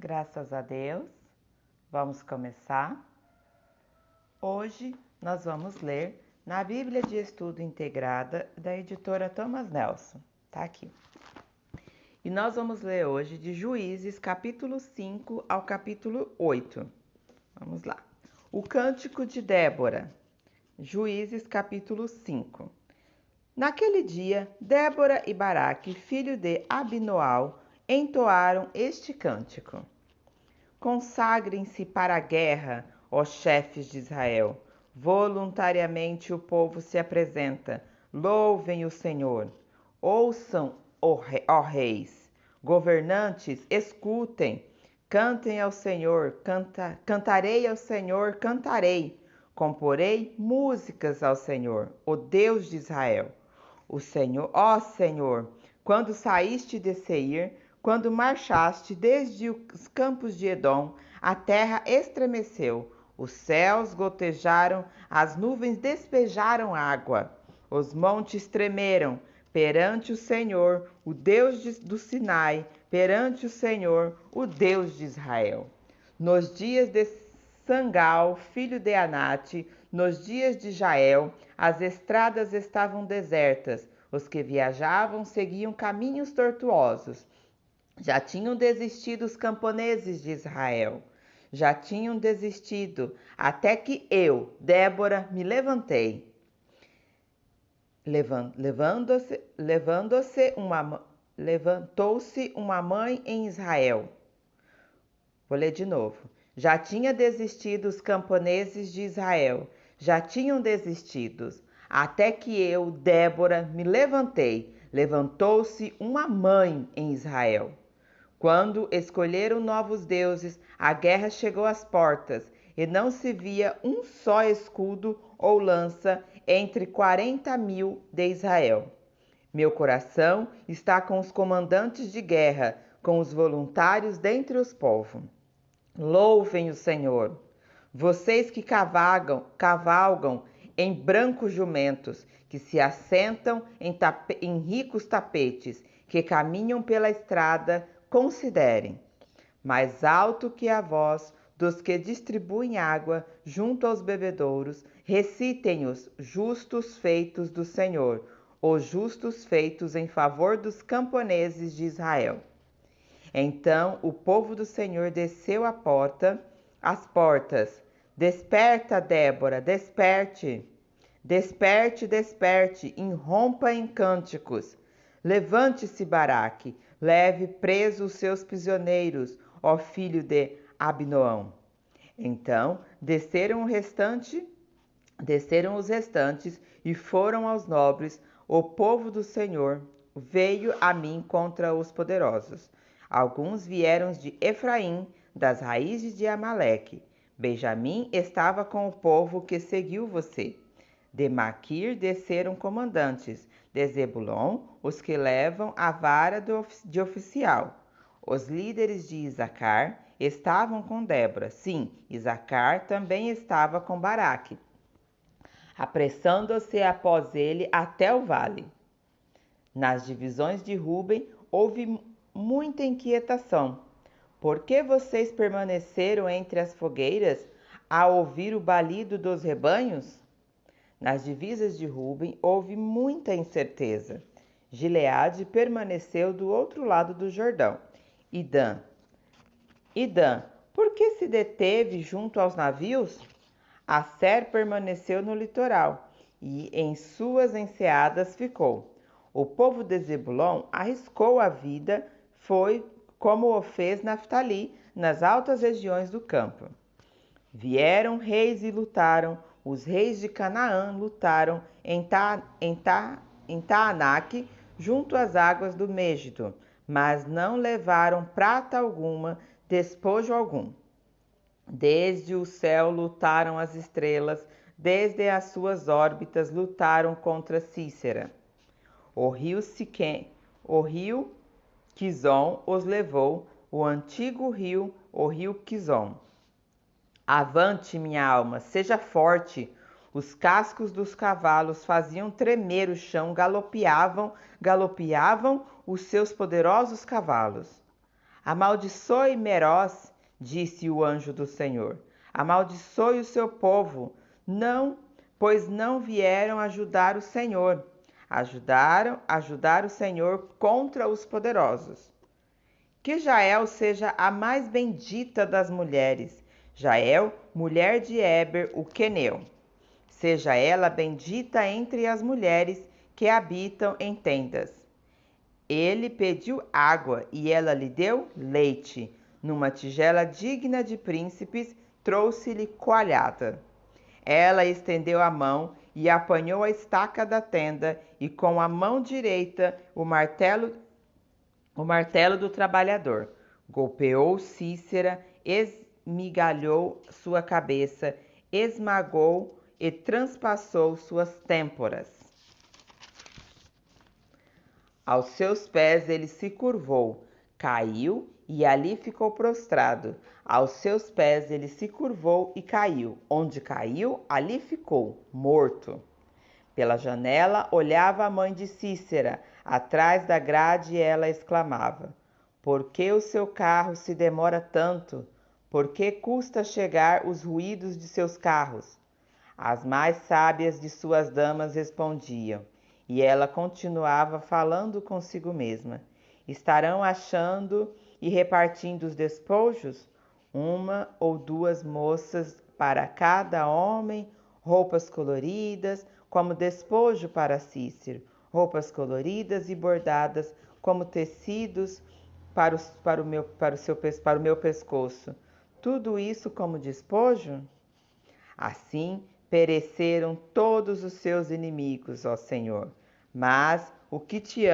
Graças a Deus, vamos começar. Hoje nós vamos ler na Bíblia de Estudo Integrada da editora Thomas Nelson. Tá aqui. E nós vamos ler hoje de Juízes, capítulo 5 ao capítulo 8. Vamos lá. O Cântico de Débora. Juízes, capítulo 5. Naquele dia, Débora e Baraque, filho de Abinoam, entoaram este cântico. Consagrem-se para a guerra, ó chefes de Israel. Voluntariamente o povo se apresenta. Louvem o Senhor. Ouçam, ó reis. Governantes, escutem. Cantem ao Senhor, cantarei ao Senhor, cantarei. Comporei músicas ao Senhor, o Deus de Israel. O Senhor, ó Senhor, quando saíste de Seir, quando marchaste desde os campos de Edom, a terra estremeceu, os céus gotejaram, as nuvens despejaram água, os montes tremeram perante o Senhor, o Deus do Sinai, perante o Senhor, o Deus de Israel. Nos dias de Sangal, filho de Anate, nos dias de Jael, as estradas estavam desertas, os que viajavam seguiam caminhos tortuosos. Já tinham desistido os camponeses de Israel. Já tinham desistido, até que eu, Débora, me levantei. Levantou-se uma mãe em Israel. Vou ler de novo. Já tinha desistido os camponeses de Israel. Já tinham desistido, até que eu, Débora, me levantei. Levantou-se uma mãe em Israel. Quando escolheram novos deuses, a guerra chegou às portas, e não se via um só escudo ou lança entre 40.000 de Israel. Meu coração está com os comandantes de guerra, com os voluntários dentre os povos. Louvem o Senhor. Vocês que cavalgam em brancos jumentos, que se assentam em ricos tapetes, que caminham pela estrada, considerem. Mais alto que a voz dos que distribuem água junto aos bebedouros, recitem os justos feitos do Senhor, os justos feitos em favor dos camponeses de Israel. Então o povo do Senhor desceu às portas. Desperta, Débora, desperte. Desperte, desperte, irrompa em cânticos. Levante-se, Baraque, leve preso os seus prisioneiros, ó filho de Abinoam. Então desceram os restantes e foram aos nobres. O povo do Senhor veio a mim contra os poderosos. Alguns vieram de Efraim, das raízes de Amaleque. Benjamim estava com o povo que seguiu você. De Maquir desceram comandantes, de Zebulon, os que levam a vara de oficial. Os líderes de Isacar estavam com Débora. Sim, Isacar também estava com Baraque, apressando-se após ele até o vale. Nas divisões de Ruben houve muita inquietação. Por que vocês permaneceram entre as fogueiras a ouvir o balido dos rebanhos? Nas divisas de Ruben houve muita incerteza. Gileade permaneceu do outro lado do Jordão. E Dan, por que se deteve junto aos navios? Asser permaneceu no litoral e em suas enseadas ficou. O povo de Zebulon arriscou a vida, foi como o fez Naftali, nas altas regiões do campo. Vieram reis e lutaram, os reis de Canaã lutaram em Taanaque, junto às águas do Mégido, mas não levaram prata alguma, despojo algum. Desde o céu lutaram as estrelas, desde as suas órbitas lutaram contra Cícera. O rio Quizon os levou, o antigo rio, o rio Quizon. Avante, minha alma, seja forte. Os cascos dos cavalos faziam tremer o chão, galopeavam os seus poderosos cavalos. Amaldiçoe Meroz, disse o anjo do Senhor. Amaldiçoe o seu povo, pois não vieram ajudar o Senhor. Ajudar o Senhor contra os poderosos. Que Jael seja a mais bendita das mulheres. Jael, mulher de Éber, o queneu. Seja ela bendita entre as mulheres que habitam em tendas. Ele pediu água e ela lhe deu leite. Numa tigela digna de príncipes, trouxe-lhe coalhada. Ela estendeu a mão e apanhou a estaca da tenda e com a mão direita o martelo do trabalhador. Golpeou Cícera, esmigalhou sua cabeça, esmagou e transpassou suas têmporas. Aos seus pés ele se curvou, caiu e ali ficou prostrado. Aos seus pés ele se curvou e caiu. Onde caiu, ali ficou, morto. Pela janela olhava a mãe de Cícera. Atrás da grade ela exclamava: Por que o seu carro se demora tanto? Por que custa chegar os ruídos de seus carros? As mais sábias de suas damas respondiam, e ela continuava falando consigo mesma: Estarão achando e repartindo os despojos? Uma ou duas moças para cada homem, roupas coloridas, como despojo para Cícero, roupas coloridas e bordadas como tecidos para o meu pescoço. Tudo isso como despojo? Assim pereceram todos os seus inimigos, ó Senhor. Mas os que te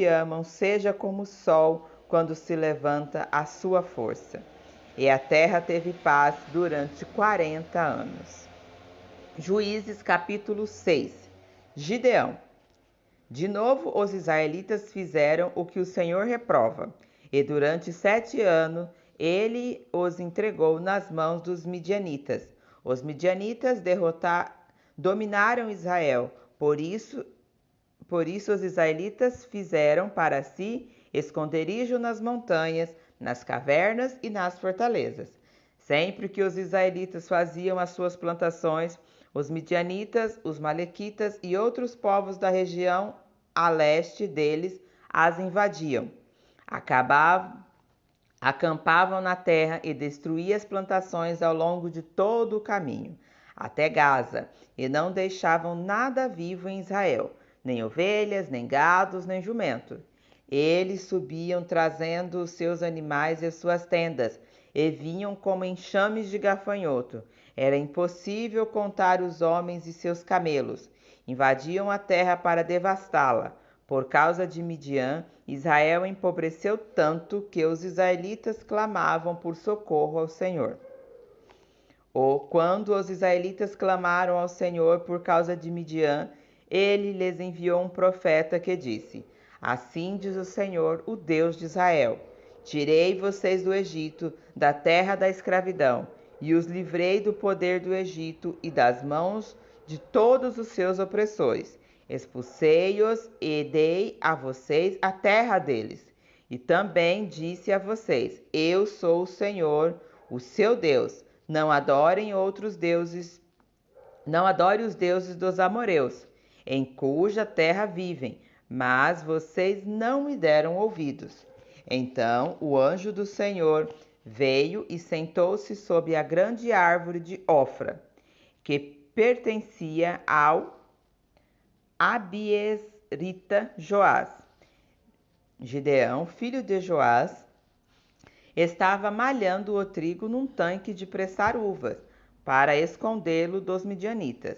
amam, seja como o sol quando se levanta a sua força. E a terra teve paz durante 40 anos. Juízes capítulo 6. Gideão. De novo os israelitas fizeram o que o Senhor reprova, e durante 7 anos ele os entregou nas mãos dos midianitas. Os midianitas dominaram Israel, por isso os israelitas fizeram para si esconderijo nas montanhas, nas cavernas e nas fortalezas. Sempre que os israelitas faziam as suas plantações, os midianitas, os malequitas e outros povos da região a leste deles as invadiam. Acampavam na terra e destruíam as plantações ao longo de todo o caminho, até Gaza, e não deixavam nada vivo em Israel, nem ovelhas, nem gados, nem jumento. Eles subiam trazendo os seus animais e as suas tendas, e vinham como enxames de gafanhoto. Era impossível contar os homens e seus camelos. Invadiam a terra para devastá-la. Por causa de Midian, Israel empobreceu tanto que os israelitas clamavam por socorro ao Senhor. Quando os israelitas clamaram ao Senhor por causa de Midian, ele lhes enviou um profeta que disse: Assim diz o Senhor, o Deus de Israel: Tirei vocês do Egito, da terra da escravidão, e os livrei do poder do Egito e das mãos de todos os seus opressores. Expulsei-os e dei a vocês a terra deles. E também disse a vocês: Eu sou o Senhor, o seu Deus. Não adore os deuses dos amorreus, em cuja terra vivem, mas vocês não me deram ouvidos. Então o anjo do Senhor veio e sentou-se sob a grande árvore de Ofra, que pertencia ao abiezrita Joás. Gideão, filho de Joás, estava malhando o trigo num tanque de pressar uvas, para escondê-lo dos midianitas.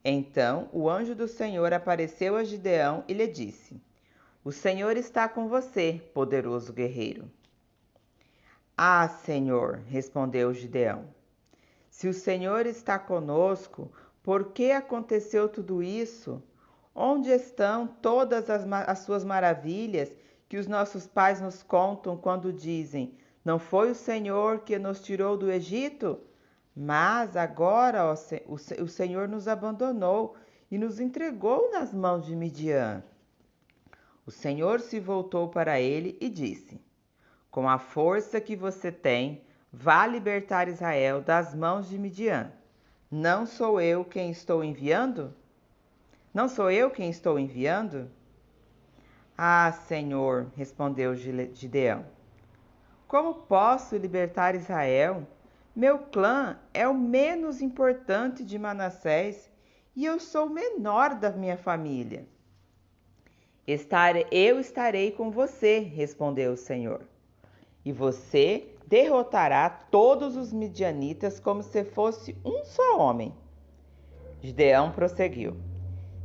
Então o anjo do Senhor apareceu a Gideão e lhe disse: O Senhor está com você, poderoso guerreiro. Ah, Senhor, respondeu Gideão, se o Senhor está conosco, por que aconteceu tudo isso? Onde estão todas as suas maravilhas que os nossos pais nos contam quando dizem: Não foi o Senhor que nos tirou do Egito? Mas agora o Senhor nos abandonou e nos entregou nas mãos de Midian. O Senhor se voltou para ele e disse: Com a força que você tem, vá libertar Israel das mãos de Midian. Não sou eu quem estou enviando? Não sou eu quem estou enviando? Ah, Senhor, respondeu Gideão. Como posso libertar Israel? Meu clã é o menos importante de Manassés e eu sou o menor da minha família. Eu estarei com você, respondeu o Senhor. E você derrotará todos os midianitas como se fosse um só homem. Gideão prosseguiu: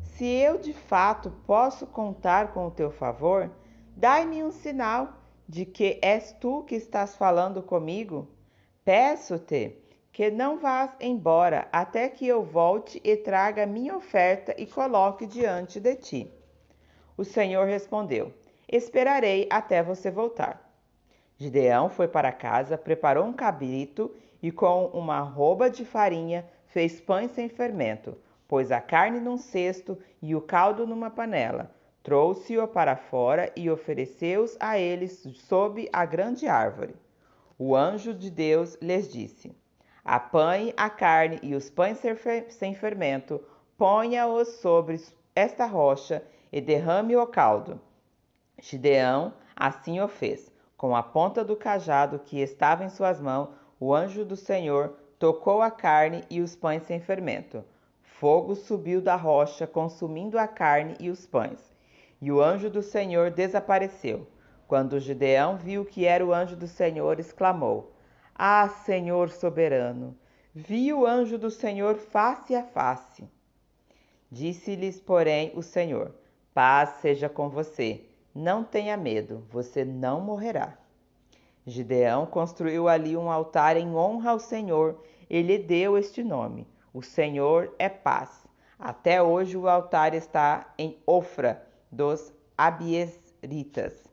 Se eu de fato posso contar com o teu favor, dai-me um sinal de que és tu que estás falando comigo. Peço-te que não vás embora até que eu volte e traga minha oferta e coloque diante de ti. O Senhor respondeu: Esperarei até você voltar. Gideão foi para casa, preparou um cabrito e com uma arroba de farinha fez pães sem fermento. Pôs a carne num cesto e o caldo numa panela. Trouxe-o para fora e ofereceu-os a eles sob a grande árvore. O anjo de Deus lhes disse: Apanhe a carne e os pães sem fermento, ponha-os sobre esta rocha e derrame o caldo. Gideão assim o fez. Com a ponta do cajado que estava em suas mãos, o anjo do Senhor tocou a carne e os pães sem fermento. Fogo subiu da rocha, consumindo a carne e os pães. E o anjo do Senhor desapareceu. Quando Gideão viu que era o anjo do Senhor, exclamou: Ah, Senhor soberano! Vi o anjo do Senhor face a face. Disse-lhes, porém, o Senhor: Paz seja com você. Não tenha medo, você não morrerá. Gideão construiu ali um altar em honra ao Senhor e lhe deu este nome: O Senhor é paz. Até hoje o altar está em Ofra dos Abiezritas.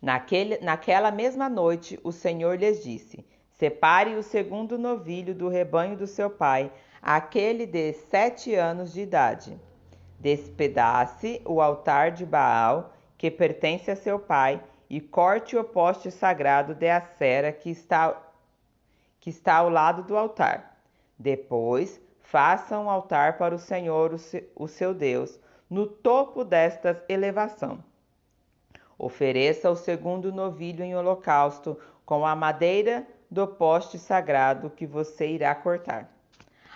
Naquela mesma noite, o Senhor lhes disse: Separe o segundo novilho do rebanho do seu pai, aquele de 7 anos de idade. Despedace o altar de Baal, que pertence a seu pai, e corte o poste sagrado de Acera que está ao lado do altar. Depois, faça um altar para o Senhor, o seu Deus, no topo desta elevação. Ofereça o segundo novilho em holocausto com a madeira do poste sagrado que você irá cortar.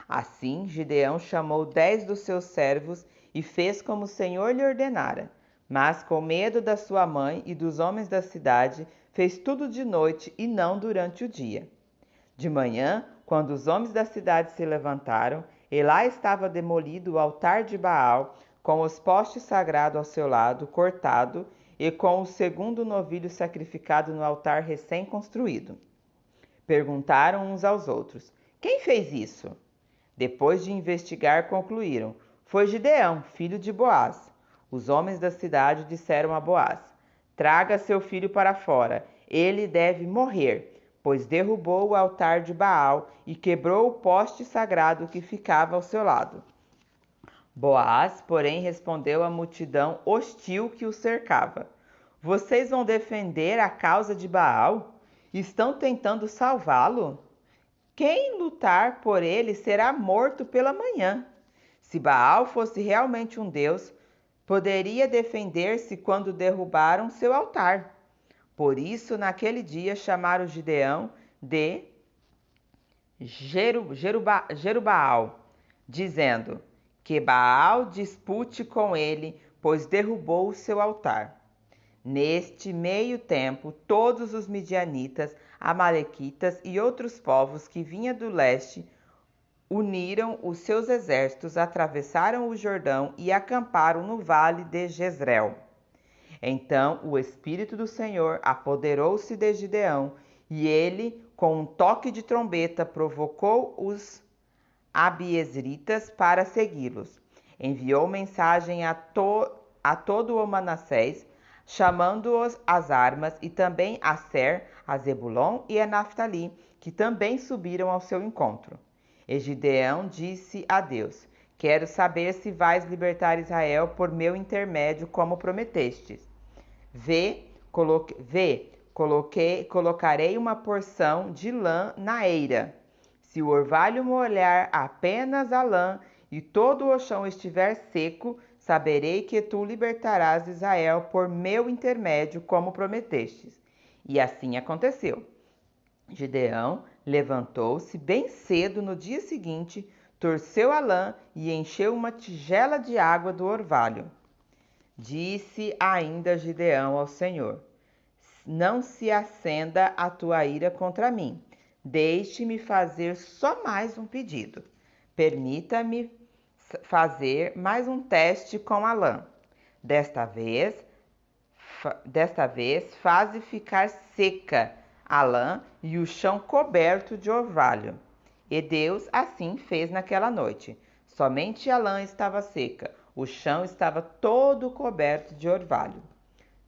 Assim, Gideão chamou 10 dos seus servos e fez como o Senhor lhe ordenara. Mas, com medo da sua mãe e dos homens da cidade, fez tudo de noite e não durante o dia. De manhã, quando os homens da cidade se levantaram, e lá estava demolido o altar de Baal, com os postes sagrados ao seu lado, cortado, e com o segundo novilho sacrificado no altar recém-construído. Perguntaram uns aos outros: Quem fez isso? Depois de investigar, concluíram: Foi Gideão, filho de Boaz. Os homens da cidade disseram a Boaz: Traga seu filho para fora, ele deve morrer, pois derrubou o altar de Baal e quebrou o poste sagrado que ficava ao seu lado. Boaz, porém, respondeu à multidão hostil que o cercava: Vocês vão defender a causa de Baal? Estão tentando salvá-lo? Quem lutar por ele será morto pela manhã. Se Baal fosse realmente um deus, poderia defender-se quando derrubaram seu altar. Por isso, naquele dia, chamaram Gideão de Jerubaal, dizendo: Que Baal dispute com ele, pois derrubou o seu altar. Neste meio tempo, todos os midianitas, amalequitas e outros povos que vinham do leste uniram os seus exércitos, atravessaram o Jordão e acamparam no vale de Jezreel. Então o Espírito do Senhor apoderou-se de Gideão, e ele, com um toque de trombeta, provocou os abiezritas para segui-los. Enviou mensagem a todo o Manassés, chamando-os às armas, e também a Aser, a Zebulon e a Naftali, que também subiram ao seu encontro. E Gideão disse a Deus: Quero saber se vais libertar Israel por meu intermédio, como prometestes. Vê, Colocarei uma porção de lã na eira. Se o orvalho molhar apenas a lã e todo o chão estiver seco, saberei que tu libertarás Israel por meu intermédio, como prometestes. E assim aconteceu. Gideão levantou-se bem cedo no dia seguinte, torceu a lã e encheu uma tigela de água do orvalho. Disse ainda Gideão ao Senhor: Não se acenda a tua ira contra mim. Deixe-me fazer só mais um pedido. Permita-me fazer mais um teste com a lã. Desta vez, faze ficar seca a lã e o chão coberto de orvalho. E Deus assim fez naquela noite. Somente a lã estava seca, o chão estava todo coberto de orvalho.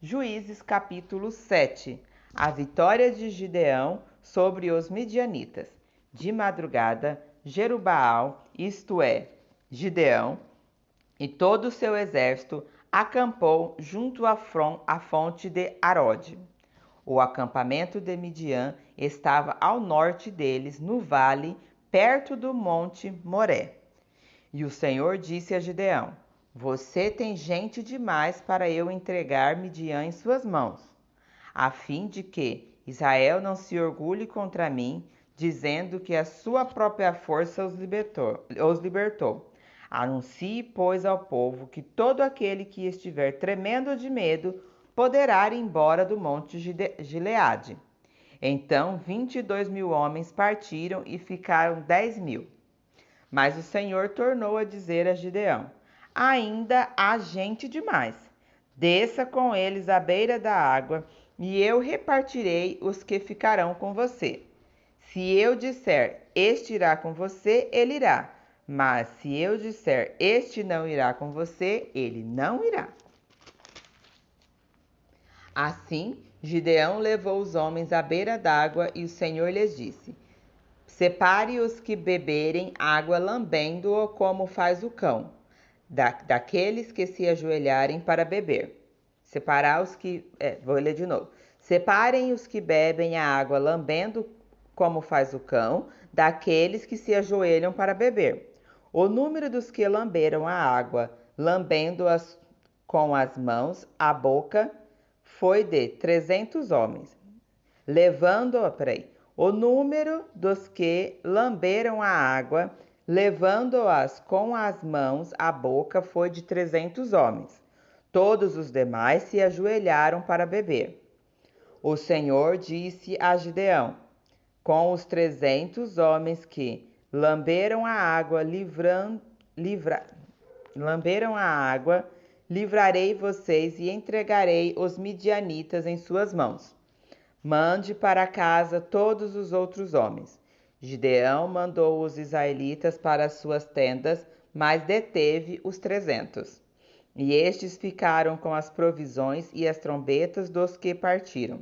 Juízes capítulo 7. A vitória de Gideão sobre os midianitas. De madrugada, Jerubaal, isto é, Gideão, e todo o seu exército acampou junto à fonte de Arode. O acampamento de Midian estava ao norte deles, no vale, perto do monte Moré. E o Senhor disse a Gideão: Você tem gente demais para eu entregar Midian em suas mãos, a fim de que Israel não se orgulhe contra mim, dizendo que a sua própria força os libertou. Anuncie, pois, ao povo que todo aquele que estiver tremendo de medo poderá ir embora do monte Gileade. Então 22.000 homens partiram e ficaram 10.000. Mas o Senhor tornou a dizer a Gideão: Ainda há gente demais. Desça com eles à beira da água, e eu repartirei os que ficarão com você. Se eu disser, este irá com você, ele irá. Mas se eu disser, este não irá com você, ele não irá. Assim, Gideão levou os homens à beira d'água e o Senhor lhes disse: Separe os que beberem água lambendo-o como faz o cão, daqueles que se ajoelharem para beber. Vou ler de novo. Separem os que bebem a água lambendo como faz o cão, daqueles que se ajoelham para beber. O número dos que lamberam a água, lambendo-as com as mãos, a boca, foi de 300 homens. O número dos que lamberam a água, levando-as com as mãos à boca, foi de 300 homens. Todos os demais se ajoelharam para beber. O Senhor disse a Gideão: Com os 300 homens que lamberam a água, livrarei vocês e entregarei os midianitas em suas mãos. Mande para casa todos os outros homens. Gideão mandou os israelitas para as suas tendas, mas deteve os 300. E estes ficaram com as provisões e as trombetas dos que partiram.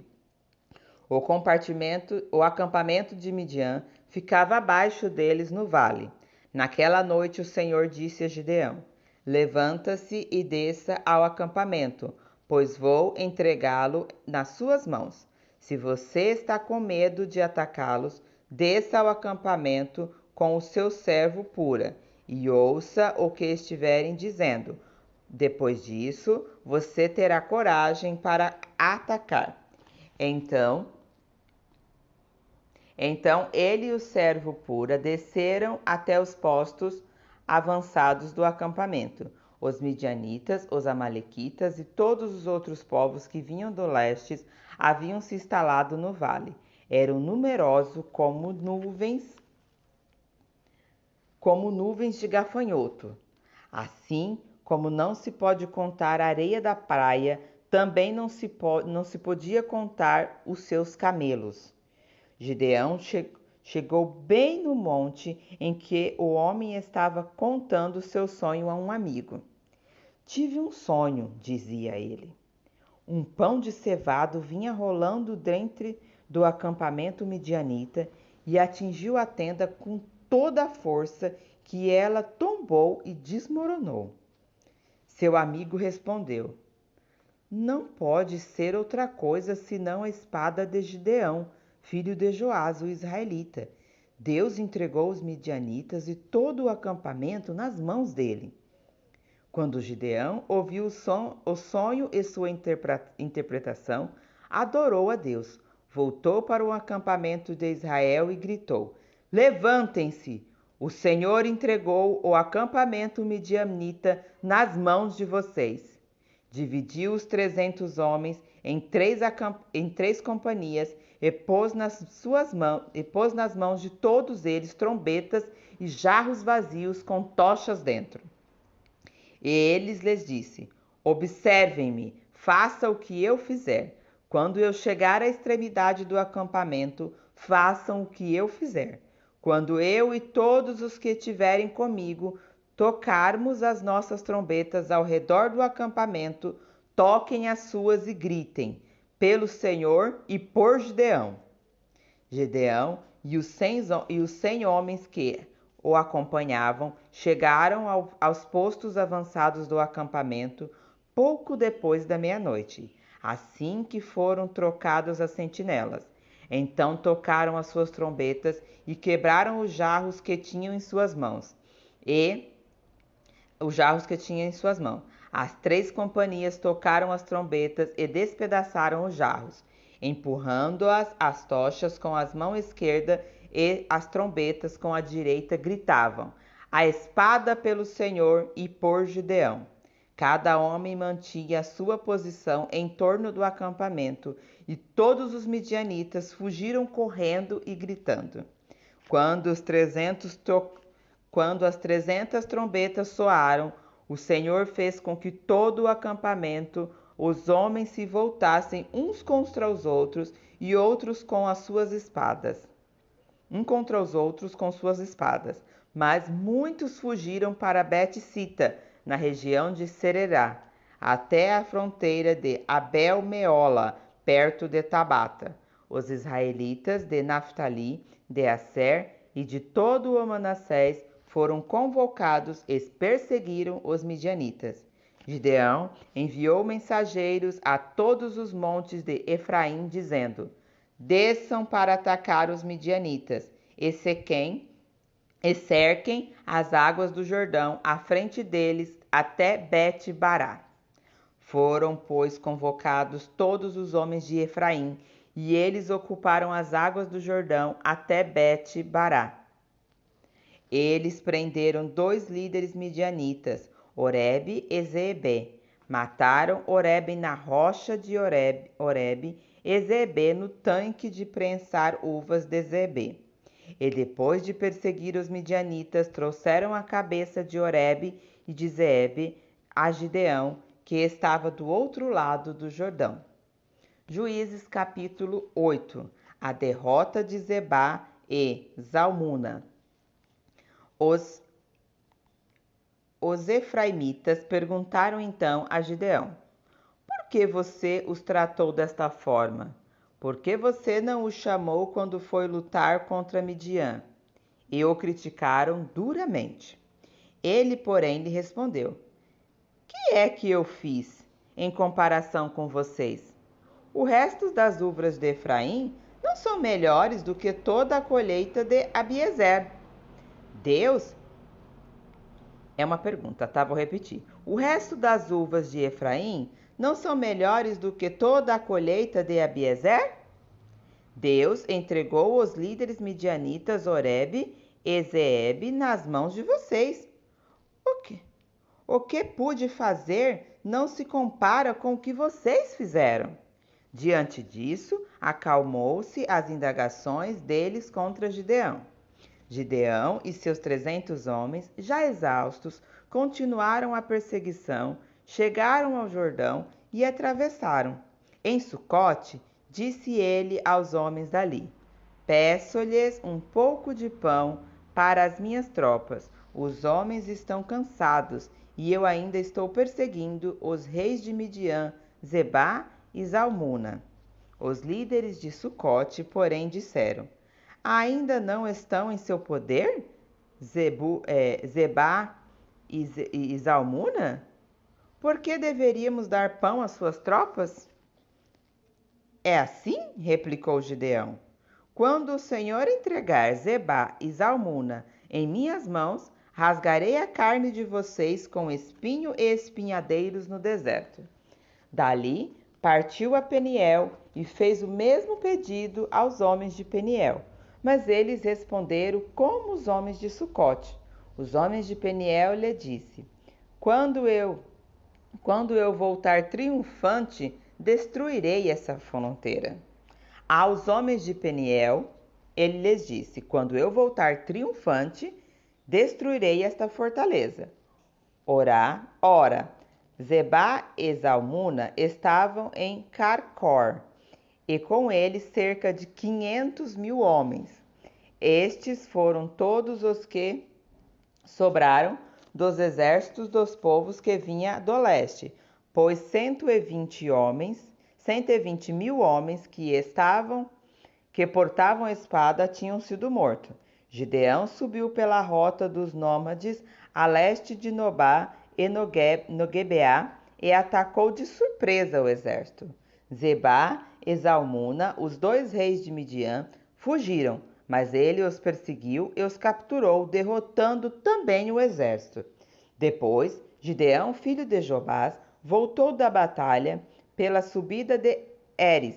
O acampamento de Midian ficava abaixo deles no vale. Naquela noite o Senhor disse a Gideão: Levanta-se e desça ao acampamento, pois vou entregá-lo nas suas mãos. Se você está com medo de atacá-los, desça ao acampamento com o seu servo Pura e ouça o que estiverem dizendo. Depois disso, você terá coragem para atacar. Então ele e o servo Pura desceram até os postos avançados do acampamento. Os midianitas, os amalequitas e todos os outros povos que vinham do leste haviam se instalado no vale. Eram numerosos como nuvens de gafanhoto. Assim como não se pode contar a areia da praia, também não se podia contar os seus camelos. Gideão chegou bem no monte em que o homem estava contando seu sonho a um amigo. Tive um sonho, dizia ele. Um pão de cevado vinha rolando dentro do acampamento midianita e atingiu a tenda com toda a força que ela tombou e desmoronou. Seu amigo respondeu: não pode ser outra coisa senão a espada de Gideão, filho de Joás, o israelita. Deus entregou os midianitas e todo o acampamento nas mãos dele. Quando Gideão ouviu o sonho e sua interpretação, adorou a Deus. Voltou para o acampamento de Israel e gritou: Levantem-se! O Senhor entregou o acampamento midianita nas mãos de vocês. Dividiu os 300 homens em três companhias e pôs nas mãos de todos eles trombetas e jarros vazios com tochas dentro. E eles lhes disse: Observem-me, faça o que eu fizer. Quando eu chegar à extremidade do acampamento, façam o que eu fizer. Quando eu e todos os que estiverem comigo tocarmos as nossas trombetas ao redor do acampamento, toquem as suas e gritem: pelo Senhor e por Gideão. Gideão e os 100 homens que o acompanhavam chegaram aos postos avançados do acampamento pouco depois da meia-noite, assim que foram trocados as sentinelas. Então tocaram as suas trombetas e quebraram os jarros que tinham em suas mãos. As 3 companhias tocaram as trombetas e despedaçaram os jarros, empurrando as tochas com a mão esquerda e as trombetas com a direita gritavam: A espada pelo Senhor e por Gideão. Cada homem mantinha a sua posição em torno do acampamento e todos os midianitas fugiram correndo e gritando. Quando as 300 trombetas soaram, o Senhor fez com que todo o acampamento, os homens se voltassem uns contra os outros e outros com as suas espadas. Mas muitos fugiram para Bet-Sita, na região de Sererá, até a fronteira de Abel-Meola, perto de Tabata. Os israelitas de Naftali, de Asser e de todo o Manassés foram convocados e perseguiram os midianitas. Gideão enviou mensageiros a todos os montes de Efraim, dizendo: Desçam para atacar os midianitas e cerquem as águas do Jordão à frente deles até Bet-Bará. Foram, pois, convocados todos os homens de Efraim, e eles ocuparam as águas do Jordão até Bet-Bará. Eles prenderam 2 líderes midianitas, Oreb e Zeebe. Mataram Oreb na rocha de Oreb e Zeebe no tanque de prensar uvas de Zeebe. E depois de perseguir os midianitas, trouxeram a cabeça de Oreb e de Zeebe a Gideão, que estava do outro lado do Jordão. Juízes capítulo 8. A derrota de Zebá e Zalmuna. Os efraimitas perguntaram então a Gideão: Por que você os tratou desta forma? Por que você não os chamou quando foi lutar contra Midian? E o criticaram duramente. Ele, porém, lhe respondeu: Que é que eu fiz em comparação com vocês? O resto das uvas de Efraim não são melhores do que toda a colheita de Abiezer. Deus? É uma pergunta, tá? Vou repetir. O resto das uvas de Efraim não são melhores do que toda a colheita de Abiezer? Deus entregou os líderes midianitas Oreb e Zeebe nas mãos de vocês. O que pude fazer não se compara com o que vocês fizeram. Diante disso, acalmou-se as indagações deles contra Gideão. Gideão e seus 300 homens, já exaustos, continuaram a perseguição, chegaram ao Jordão e atravessaram. Em Sucote, disse ele aos homens dali: Peço-lhes um pouco de pão para as minhas tropas. Os homens estão cansados e eu ainda estou perseguindo os reis de Midian, Zebá e Zalmuna. Os líderes de Sucote, porém, disseram: Ainda não estão em seu poder Zebá e Zalmuna? Por que deveríamos dar pão às suas tropas? É assim? Replicou Gideão. Quando o Senhor entregar Zebá e Zalmuna em minhas mãos, rasgarei a carne de vocês com espinho e espinhadeiros no deserto. Dali partiu a Peniel e fez o mesmo pedido aos homens de Peniel. Mas eles responderam como os homens de Sucote. Os homens de Peniel lhe disse: Quando eu voltar triunfante, destruirei essa fronteira. Aos homens de Peniel, ele lhes disse: Quando eu voltar triunfante, destruirei esta fortaleza. Ora, Zebá e Zalmuna estavam em Carcor, e com eles cerca de 500.000 homens. Estes foram todos os que sobraram dos exércitos dos povos que vinha do leste, pois 120.000 homens que portavam a espada tinham sido mortos. Gideão subiu pela rota dos nômades a leste de Nobá e no Gebeá e atacou de surpresa o exército. Zebá e Zalmuna, os dois reis de Midian, fugiram, mas ele os perseguiu e os capturou, derrotando também o exército. Depois, Gideão, filho de Jobás, voltou da batalha pela subida de Eres.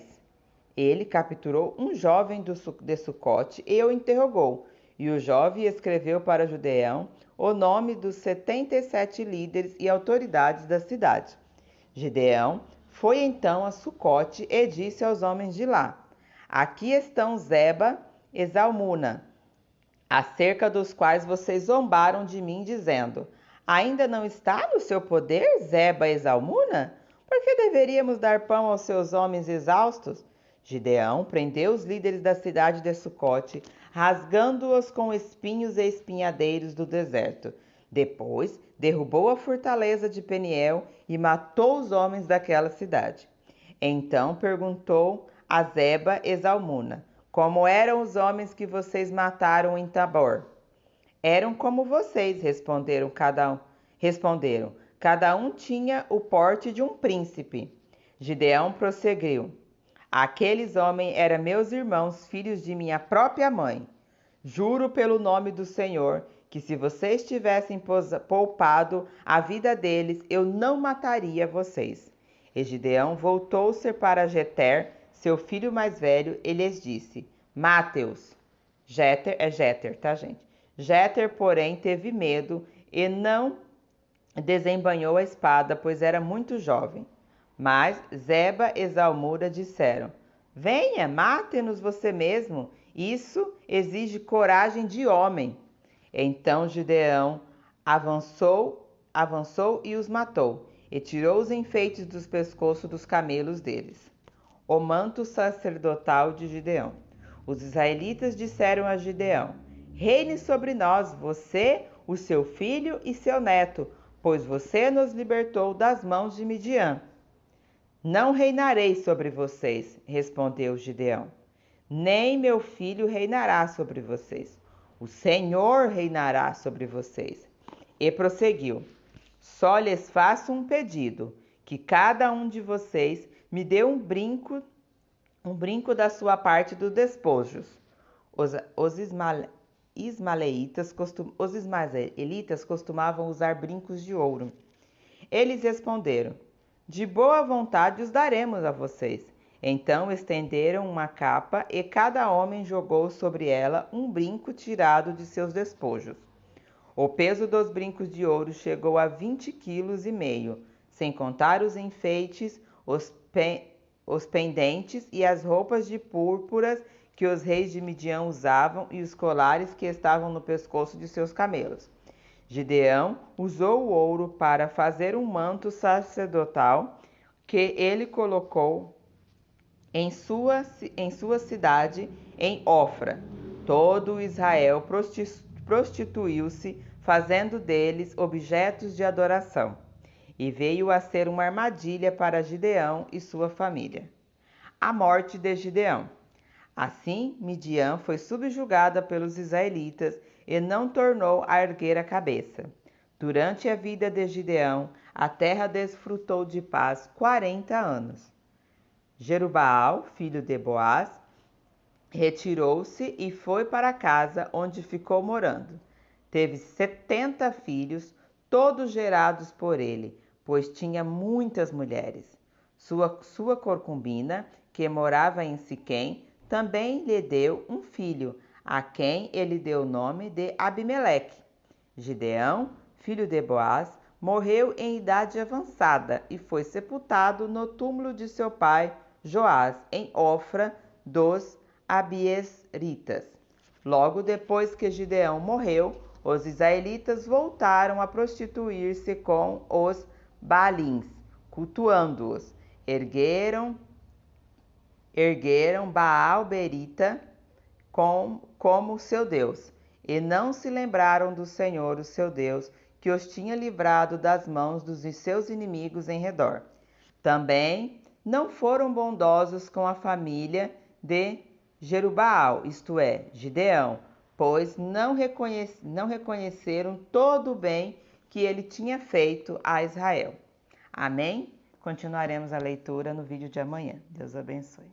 Ele capturou um jovem de Sucote e o interrogou, e o jovem escreveu para Gideão o nome dos 77 líderes e autoridades da cidade. Gideão foi então a Sucote e disse aos homens de lá: Aqui estão Zeba e Zalmuna, acerca dos quais vocês zombaram de mim, dizendo: Ainda não está no seu poder Zeba e Zalmuna? Por que deveríamos dar pão aos seus homens exaustos? Gideão prendeu os líderes da cidade de Sucote, rasgando-os com espinhos e espinhadeiros do deserto. Depois, derrubou a fortaleza de Peniel e matou os homens daquela cidade. Então perguntou a Zeba e Zalmuna: Como eram os homens que vocês mataram em Tabor? Eram como vocês, responderam. Cada um tinha o porte de um príncipe. Gideão prosseguiu: Aqueles homens eram meus irmãos, filhos de minha própria mãe. Juro pelo nome do Senhor que se vocês tivessem poupado a vida deles, eu não mataria vocês. E Gideão voltou-se para Jeter, seu filho mais velho, e lhes disse: Mate-os. Jeter é Jeter, tá, gente? Jeter, porém, teve medo e não desembanhou a espada, pois era muito jovem. Mas Zeba e Zalmuna disseram: Venha, mate-nos você mesmo. Isso exige coragem de homem. Então Gideão avançou e os matou, e tirou os enfeites dos pescoços dos camelos deles. O manto sacerdotal de Gideão. Os israelitas disseram a Gideão: Reine sobre nós, você, o seu filho e seu neto, pois você nos libertou das mãos de Midian. Não reinarei sobre vocês, respondeu Gideão. Nem meu filho reinará sobre vocês. O Senhor reinará sobre vocês. E prosseguiu: Só lhes faço um pedido, que cada um de vocês me dê um brinco da sua parte dos despojos. Os ismaelitas costumavam usar brincos de ouro. Eles responderam: De boa vontade os daremos a vocês. Então estenderam uma capa e cada homem jogou sobre ela um brinco tirado de seus despojos. O peso dos brincos de ouro chegou a 20,5 kg, sem contar os enfeites, os pendentes e as roupas de púrpuras que os reis de Midian usavam e os colares que estavam no pescoço de seus camelos. Gideão usou o ouro para fazer um manto sacerdotal que ele colocou em sua cidade em Ofra. Todo Israel prostituiu-se, fazendo deles objetos de adoração, e veio a ser uma armadilha para Gideão e sua família. A morte de Gideão. Assim, Midian foi subjugada pelos israelitas e não tornou a erguer a cabeça. Durante a vida de Gideão, a terra desfrutou de paz 40 anos. Jerubaal, filho de Boaz, retirou-se e foi para casa onde ficou morando. Teve 70 filhos, todos gerados por ele, pois tinha muitas mulheres. Sua concubina, que morava em Siquém, também lhe deu um filho, a quem ele deu o nome de Abimeleque. Gideão, filho de Boaz, morreu em idade avançada e foi sepultado no túmulo de seu pai Joás, em Ofra dos Abiesritas. Logo depois que Gideão morreu, os israelitas voltaram a prostituir-se com os Baalins, cultuando-os. Ergueram Baal-berita como seu Deus, e não se lembraram do Senhor, o seu Deus, que os tinha livrado das mãos dos seus inimigos em redor. Também não foram bondosos com a família de Jerubaal, isto é, Gideão, pois não reconheceram todo o bem que ele tinha feito a Israel. Amém? Continuaremos a leitura no vídeo de amanhã. Deus abençoe.